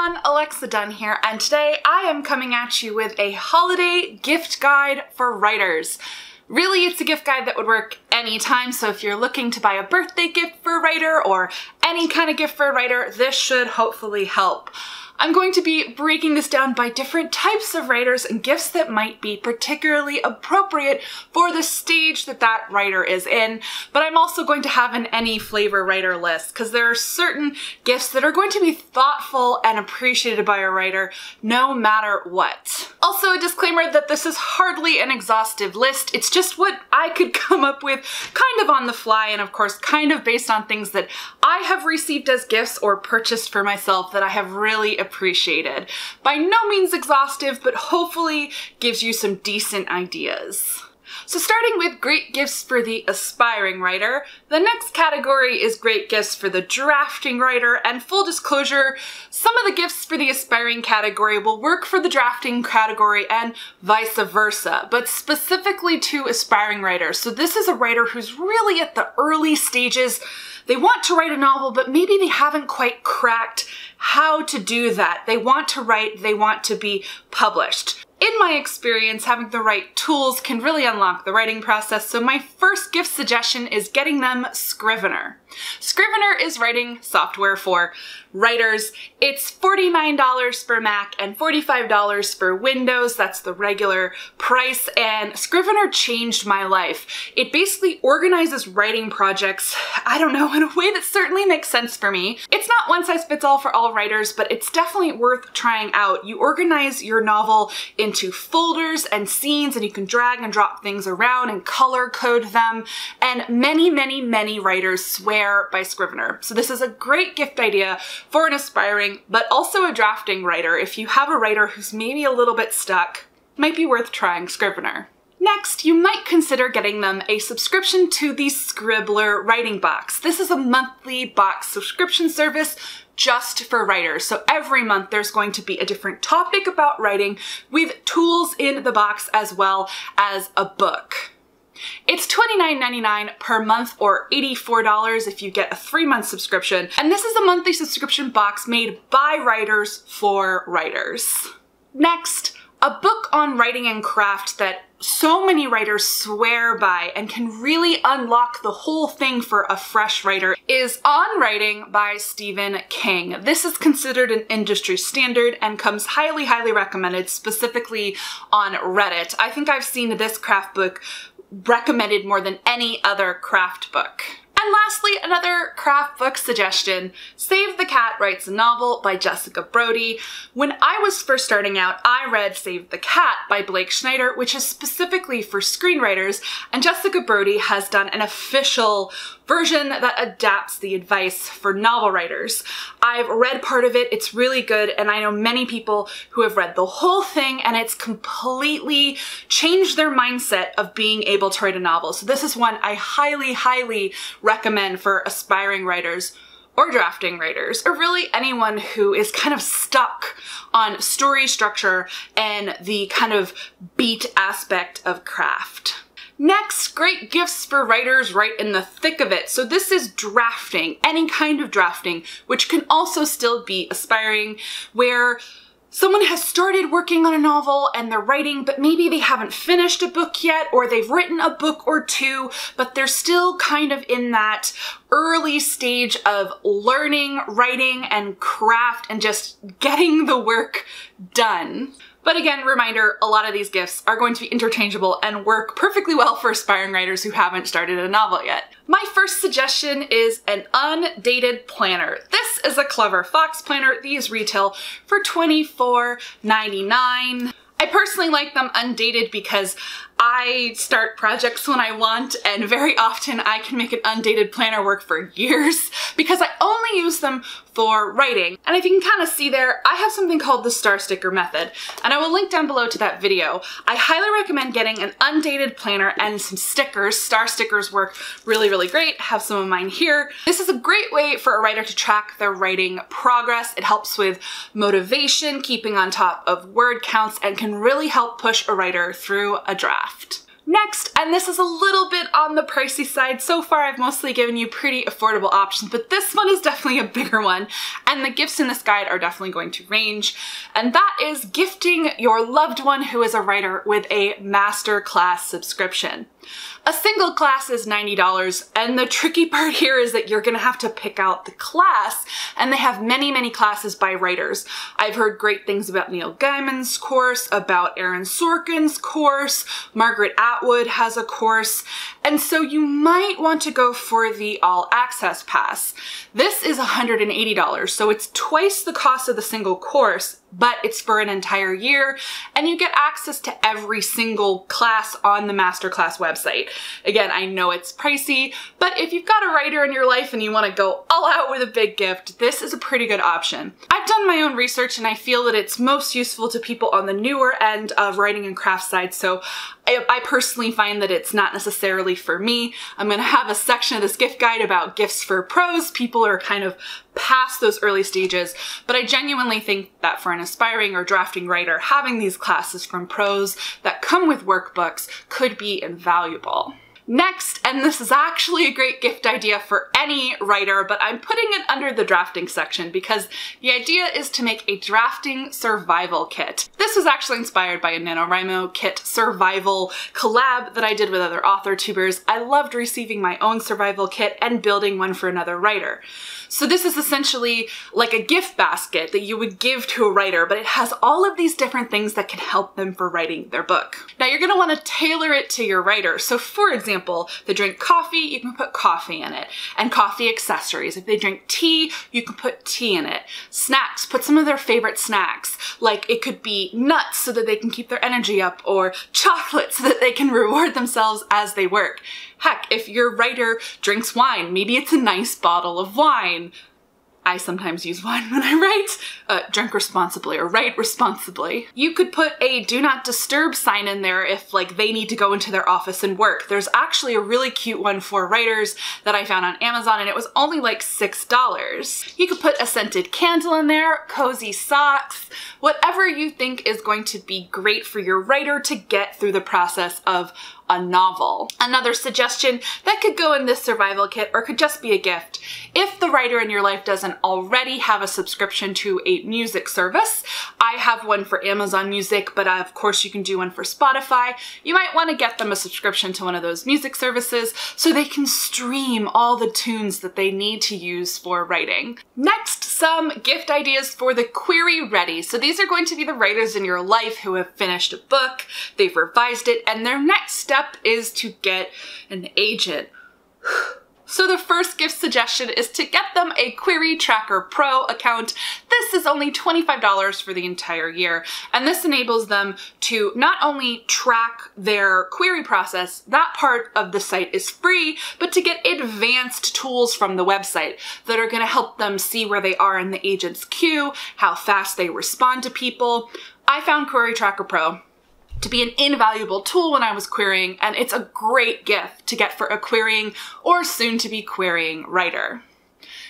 everyone, Alexa Dunn here, and today I am coming at you with a holiday gift guide for writers. Really, it's a gift guide that would work anytime, so if you're looking to buy a birthday gift for a writer or any kind of gift for a writer, this should hopefully help. I'm going to be breaking this down by different types of writers and gifts that might be particularly appropriate for the stage that that writer is in, but I'm also going to have an any flavor writer list because there are certain gifts that are going to be thoughtful and appreciated by a writer no matter what. Also, a disclaimer that this is hardly an exhaustive list. It's just what I could come up with kind of on the fly and of course kind of based on things that I have received as gifts or purchased for myself that I have really appreciated. By no means exhaustive, but hopefully gives you some decent ideas. So starting with great gifts for the aspiring writer, the next category is great gifts for the drafting writer, and full disclosure, some of the gifts for the aspiring category will work for the drafting category and vice versa, but specifically to aspiring writers. So this is a writer who's really at the early stages. They want to write a novel, but maybe they haven't quite cracked how to do that. They want to write, they want to be published. In my experience, having the right tools can really unlock the writing process, so my first gift suggestion is getting them Scrivener. Scrivener is writing software for writers. It's $49 for Mac and $45 for Windows. That's the regular price, and Scrivener changed my life. It basically organizes writing projects, I don't know, in a way that certainly makes sense for me. It's not one size fits all for all writers, but it's definitely worth trying out. You organize your novel into folders and scenes, and you can drag and drop things around and color code them, and many writers swear by Scrivener. So this is a great gift idea for an aspiring, but also a drafting writer. If you have a writer who's maybe a little bit stuck, might be worth trying Scrivener. Next, you might consider getting them a subscription to the Scribbler writing box. This is a monthly box subscription service just for writers. So every month there's going to be a different topic about writing with tools in the box as well as a book. It's $29.99 per month or $84 if you get a 3-month subscription. And this is a monthly subscription box made by writers for writers. Next, a book on writing and craft that so many writers swear by and can really unlock the whole thing for a fresh writer is On Writing by Stephen King. This is considered an industry standard and comes highly recommended, specifically on Reddit. I think I've seen this craft book recommended more than any other craft book. And lastly, another craft book suggestion, Save the Cat Writes a Novel by Jessica Brody. When I was first starting out, I read Save the Cat by Blake Schneider, which is specifically for screenwriters, and Jessica Brody has done an official version that adapts the advice for novel writers. I've read part of it, it's really good, and I know many people who have read the whole thing, and it's completely changed their mindset of being able to write a novel. So this is one I highly recommend for aspiring writers or drafting writers, or really anyone who is kind of stuck on story structure and the kind of beat aspect of craft. Next, great gifts for writers right in the thick of it. So this is drafting, any kind of drafting, which can also still be aspiring, where someone has started working on a novel and they're writing, but maybe they haven't finished a book yet, or they've written a book or two, but they're still kind of in that early stage of learning, writing, and craft, and just getting the work done. But again, reminder, a lot of these gifts are going to be interchangeable and work perfectly well for aspiring writers who haven't started a novel yet. My first suggestion is an undated planner. This is a Clever Fox planner. These retail for $24.99. I personally like them undated because I start projects when I want, and very often I can make an undated planner work for years because I only use them for writing. And if you can kind of see there, I have something called the star sticker method, and I will link down below to that video. I highly recommend getting an undated planner and some stickers. Star stickers work really great. I have some of mine here. This is a great way for a writer to track their writing progress. It helps with motivation, keeping on top of word counts, and can really help push a writer through a draft. Next, and this is a little bit on the pricey side, so far I've mostly given you pretty affordable options, but this one is definitely a bigger one, and the gifts in this guide are definitely going to range, and that is gifting your loved one who is a writer with a masterclass subscription. A single class is $90, and the tricky part here is that you're gonna have to pick out the class, and they have many, many classes by writers. I've heard great things about Neil Gaiman's course, about Aaron Sorkin's course, Margaret Atwood has a course, and so you might want to go for the all access pass. This is $180, so it's twice the cost of the single course, but it's for an entire year, and you get access to every single class on the masterclass website. Again, I know it's pricey, but if you've got a writer in your life and you want to go all out with a big gift, this is a pretty good option. I've done my own research and I feel that it's most useful to people on the newer end of writing and craft side, so I personally find that it's not necessarily for me. I'm gonna have a section of this gift guide about gifts for pros. People are kind of past those early stages, but I genuinely think that for an aspiring or drafting writer, having these classes from pros that come with workbooks could be invaluable. Next, and this is actually a great gift idea for any writer, but I'm putting it under the drafting section because the idea is to make a drafting survival kit. This was actually inspired by a NaNoWriMo kit survival collab that I did with other author tubers. I loved receiving my own survival kit and building one for another writer. So this is essentially like a gift basket that you would give to a writer, but it has all of these different things that can help them for writing their book. Now you're gonna wanna tailor it to your writer. So for example, they drink coffee, you can put coffee in it, and coffee accessories. If they drink tea, you can put tea in it. Snacks, put some of their favorite snacks. Like it could be nuts so that they can keep their energy up, or chocolate so that they can reward themselves as they work. Heck, if your writer drinks wine, maybe it's a nice bottle of wine. I sometimes use wine when I write. Drink responsibly or write responsibly. You could put a do not disturb sign in there if like they need to go into their office and work. There's actually a really cute one for writers that I found on Amazon and it was only like $6. You could put a scented candle in there, cozy socks, whatever you think is going to be great for your writer to get through the process of a novel. Another suggestion that could go in this survival kit or could just be a gift. If the writer in your life doesn't already have a subscription to a music service, I have one for Amazon Music, but of course you can do one for Spotify. You might want to get them a subscription to one of those music services so they can stream all the tunes that they need to use for writing. Next, some gift ideas for the query ready. So these are going to be the writers in your life who have finished a book, they've revised it, and their next step is to get an agent. So the first gift suggestion is to get them a Query Tracker Pro account. This is only $25 for the entire year, and this enables them to not only track their query process, that part of the site is free, but to get advanced tools from the website that are going to help them see where they are in the agent's queue, how fast they respond to people. I found Query Tracker Pro to be an invaluable tool when I was querying, and it's a great gift to get for a querying or soon to be querying writer.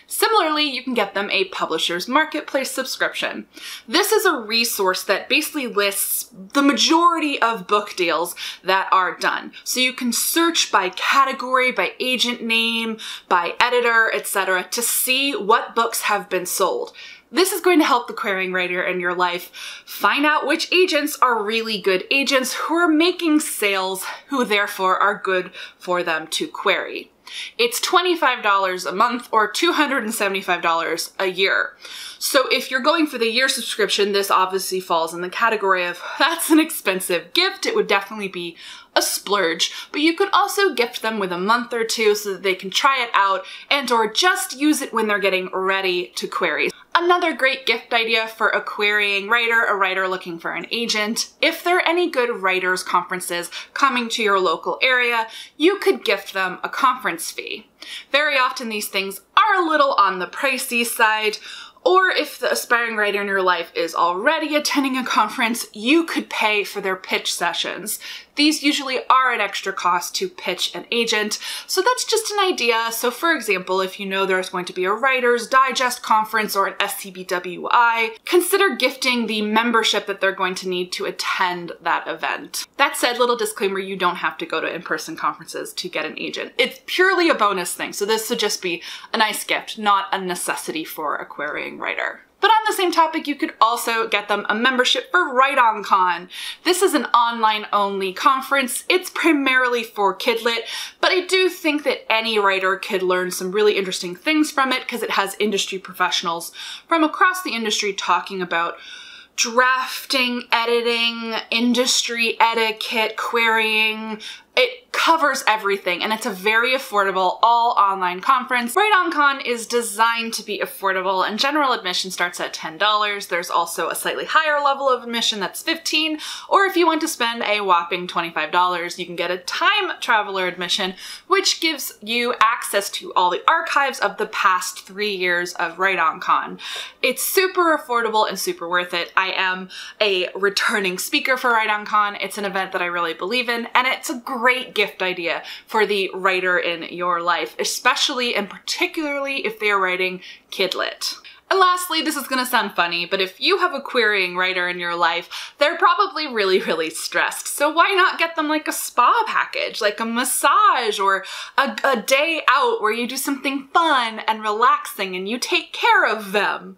Similarly, you can get them a Publisher's Marketplace subscription. This is a resource that basically lists the majority of book deals that are done. So you can search by category, by agent name, by editor, etc. to see what books have been sold. This is going to help the querying writer in your life find out which agents are really good agents who are making sales, who therefore are good for them to query. It's $25 a month or $275 a year. So if you're going for the year subscription, this obviously falls in the category of that's an expensive gift. It would definitely be a splurge, but you could also gift them with a month or two so that they can try it out and or just use it when they're getting ready to query. Another great gift idea for a querying writer, a writer looking for an agent, if there are any good writers' conferences coming to your local area, you could gift them a conference fee. Very often these things are a little on the pricey side, Or if the aspiring writer in your life is already attending a conference, you could pay for their pitch sessions. These usually are an extra cost to pitch an agent, so that's just an idea. So for example, if you know there's going to be a Writer's Digest conference or an SCBWI, consider gifting the membership that they're going to need to attend that event. That said, little disclaimer, you don't have to go to in-person conferences to get an agent. It's purely a bonus thing, so this would just be a nice gift, not a necessity for a querying writer. But on the same topic, you could also get them a membership for WriteOnCon. This is an online-only conference. It's primarily for Kidlit, but I do think that any writer could learn some really interesting things from it because it has industry professionals from across the industry talking about drafting, editing, industry etiquette, querying. It covers everything, and it's a very affordable all-online conference. WriteOnCon is designed to be affordable, and general admission starts at $10. There's also a slightly higher level of admission that's $15, or if you want to spend a whopping $25, you can get a time traveler admission, which gives you access to all the archives of the past 3 years of WriteOnCon. It's super affordable and super worth it. I am a returning speaker for WriteOnCon. It's an event that I really believe in, and it's a great gift idea for the writer in your life, especially and particularly if they are writing Kidlit. And lastly, this is gonna sound funny, but if you have a querying writer in your life, they're probably really stressed. So why not get them like a spa package, like a massage or a day out where you do something fun and relaxing and you take care of them?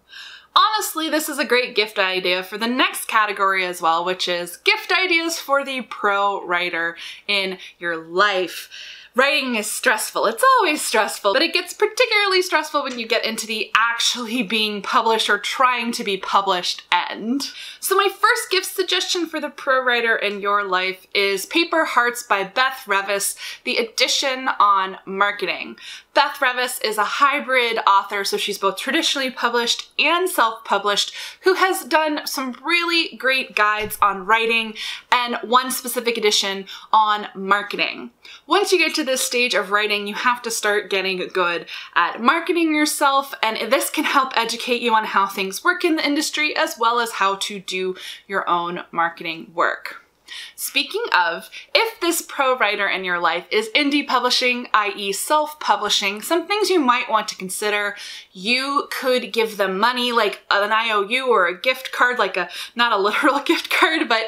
Honestly, this is a great gift idea for the next category as well, which is gift ideas for the pro writer in your life. Writing is stressful. It's always stressful, but it gets particularly stressful when you get into the actually being published or trying to be published end. So my first gift suggestion for the pro writer in your life is Paper Hearts by Beth Revis, the edition on marketing. Beth Revis is a hybrid author, so she's both traditionally published and self-published, who has done some really great guides on writing and one specific edition on marketing. Once you get to this stage of writing, you have to start getting good at marketing yourself, and this can help educate you on how things work in the industry as well as how to do your own marketing work. Speaking of, if this pro writer in your life is indie publishing, i.e. self-publishing, some things you might want to consider. You could give them money like an IOU or a gift card, like not a literal gift card, but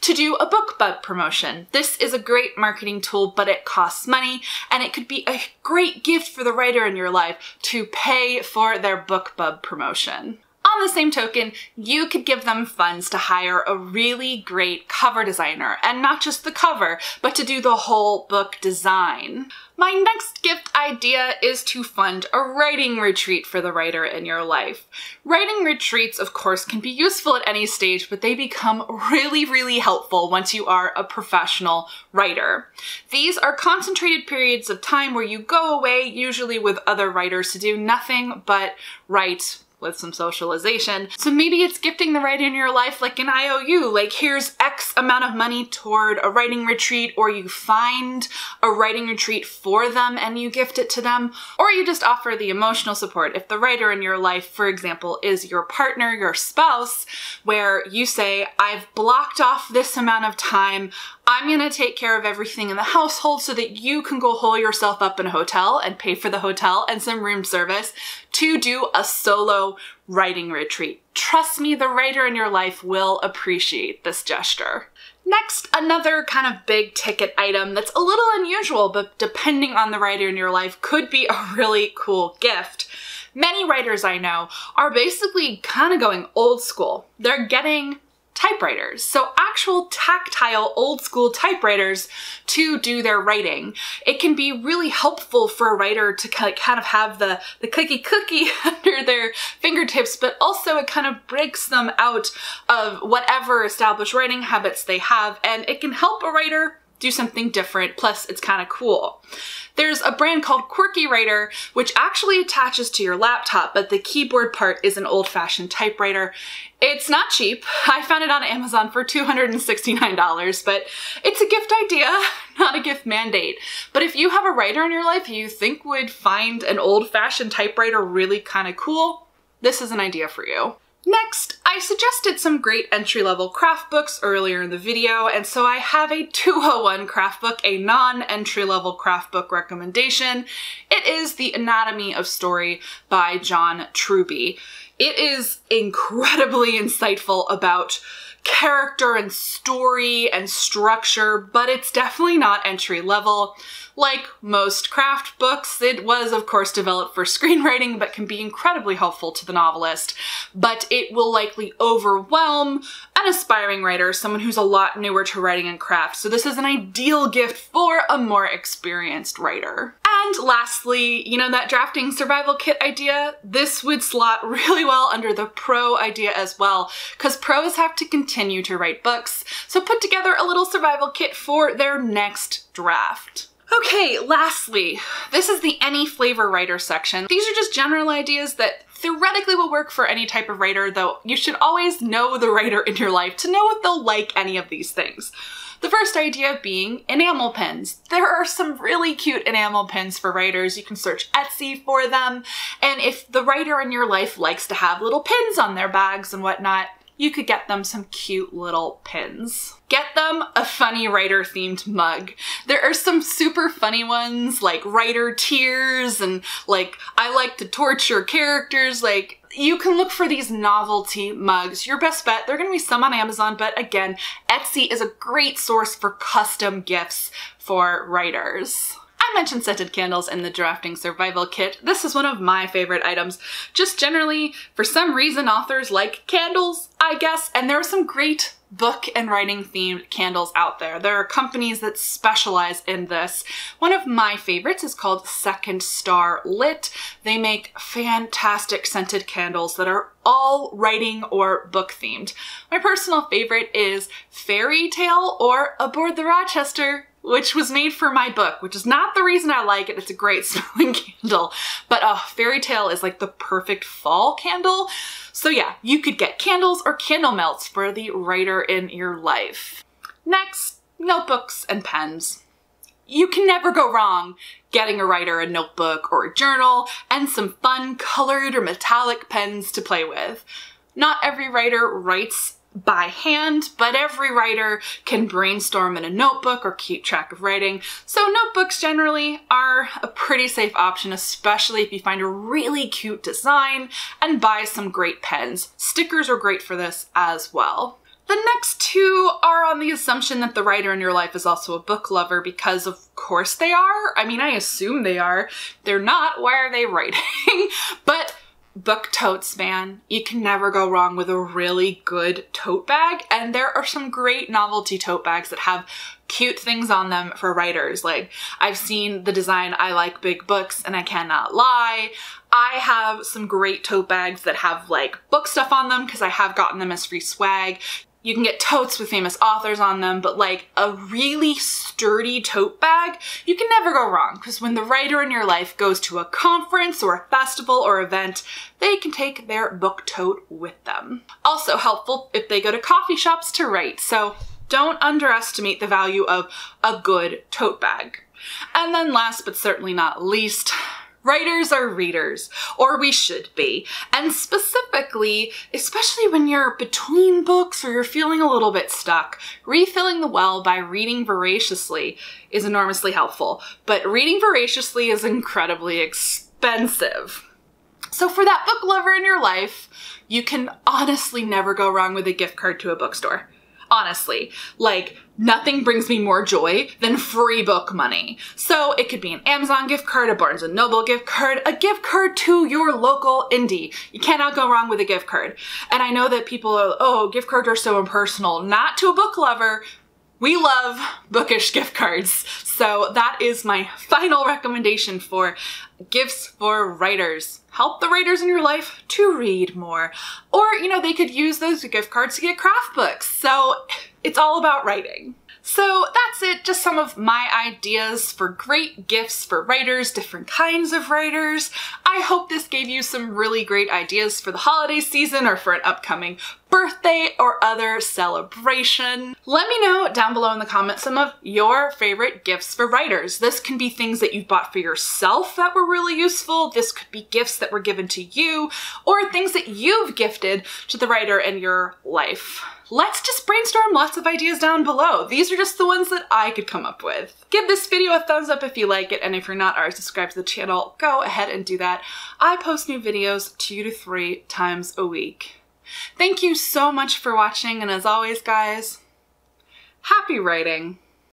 to do a BookBub promotion. This is a great marketing tool, but it costs money, and it could be a great gift for the writer in your life to pay for their BookBub promotion. On the same token, you could give them funds to hire a really great cover designer, and not just the cover, but to do the whole book design. My next gift idea is to fund a writing retreat for the writer in your life. Writing retreats, of course, can be useful at any stage, but they become really helpful once you are a professional writer. These are concentrated periods of time where you go away, usually with other writers, to do nothing but write with some socialization. So maybe it's gifting the writer in your life like an IOU, like here's X amount of money toward a writing retreat, or you find a writing retreat for them and you gift it to them, or you just offer the emotional support. If the writer in your life, for example, is your partner, your spouse, where you say, I've blocked off this amount of time, I'm gonna take care of everything in the household so that you can go hole yourself up in a hotel and pay for the hotel and some room service to do a solo writing retreat. Trust me, the writer in your life will appreciate this gesture. Next, another kind of big ticket item that's a little unusual, but depending on the writer in your life could be a really cool gift. Many writers I know are basically kind of going old school. They're getting typewriters, so actual tactile old school typewriters to do their writing. It can be really helpful for a writer to kind of have the clicky cookie under their fingertips, but also it kind of breaks them out of whatever established writing habits they have, and it can help a writer do something different, plus it's kind of cool. There's a brand called Quirky Writer, which actually attaches to your laptop, but the keyboard part is an old-fashioned typewriter. It's not cheap. I found it on Amazon for $269, but it's a gift idea, not a gift mandate. But if you have a writer in your life who you think would find an old-fashioned typewriter really kind of cool, this is an idea for you. Next, I suggested some great entry-level craft books earlier in the video, and so I have a 201 craft book, a non-entry-level craft book recommendation. It is The Anatomy of Story by John Truby. It is incredibly insightful about character and story and structure, but it's definitely not entry level. Like most craft books, it was of course developed for screenwriting, but can be incredibly helpful to the novelist. But it will likely overwhelm an aspiring writer, someone who's a lot newer to writing and craft. So this is an ideal gift for a more experienced writer. And lastly, you know that drafting survival kit idea? This would slot really well under the pro idea as well, because pros have to continue to write books, so put together a little survival kit for their next draft. Okay, lastly, this is the any flavor writer section. These are just general ideas that theoretically will work for any type of writer, though you should always know the writer in your life to know if they'll like any of these things. The first idea being enamel pins. There are some really cute enamel pins for writers. You can search Etsy for them, and if the writer in your life likes to have little pins on their bags and whatnot, you could get them some cute little pins. Get them a funny writer-themed mug. There are some super funny ones like writer tears and like I like to torture characters. Like, you can look for these novelty mugs. Your best bet, there are gonna be some on Amazon, but again, Etsy is a great source for custom gifts for writers. I mentioned scented candles in the drafting survival kit. This is one of my favorite items. Just generally, for some reason, authors like candles, I guess, and there are some great book and writing themed candles out there. There are companies that specialize in this. One of my favorites is called Second Star Lit. They make fantastic scented candles that are all writing or book themed. My personal favorite is Fairy Tale or Aboard the Rochester, which was made for my book, which is not the reason I like it. It's a great smelling candle, but Fairy Tale is like the perfect fall candle. So yeah, you could get candles or candle melts for the writer in your life. Next, notebooks and pens. You can never go wrong getting a writer a notebook or a journal and some fun colored or metallic pens to play with. Not every writer writes by hand, but every writer can brainstorm in a notebook or keep track of writing. So notebooks generally are a pretty safe option, especially if you find a really cute design and buy some great pens. Stickers are great for this as well. The next two are on the assumption that the writer in your life is also a book lover, because of course they are. I mean, I assume they are. They're not, why are they writing? But book totes, man. You can never go wrong with a really good tote bag, and there are some great novelty tote bags that have cute things on them for writers. Like, I've seen the design I Like Big Books, and I cannot lie. I have some great tote bags that have like book stuff on them because I have gotten them as free swag. You can get totes with famous authors on them, but like a really sturdy tote bag, you can never go wrong, because when the writer in your life goes to a conference or a festival or event, they can take their book tote with them. Also helpful if they go to coffee shops to write, so don't underestimate the value of a good tote bag. And then last but certainly not least, writers are readers, or we should be. And specifically, especially when you're between books or you're feeling a little bit stuck, refilling the well by reading voraciously is enormously helpful. But reading voraciously is incredibly expensive. So for that book lover in your life, you can honestly never go wrong with a gift card to a bookstore. Honestly, like, nothing brings me more joy than free book money. So it could be an Amazon gift card, a Barnes & Noble gift card, a gift card to your local indie. You cannot go wrong with a gift card. And I know that people are, oh, gift cards are so impersonal. Not to a book lover. We love bookish gift cards. So that is my final recommendation for gifts for writers. Help the writers in your life to read more. Or, you know, they could use those gift cards to get craft books. So it's all about writing. So that's it, just some of my ideas for great gifts for writers, different kinds of writers. I hope this gave you some really great ideas for the holiday season or for an upcoming birthday or other celebration. Let me know down below in the comments some of your favorite gifts for writers. This can be things that you've bought for yourself that were really useful. This could be gifts that were given to you, or things that you've gifted to the writer in your life. Let's just brainstorm lots of ideas down below. These are just the ones that I could come up with. Give this video a thumbs up if you like it, and if you're not already subscribed to the channel, go ahead and do that. I post new videos 2 to 3 times a week. Thank you so much for watching, and as always, guys, happy writing!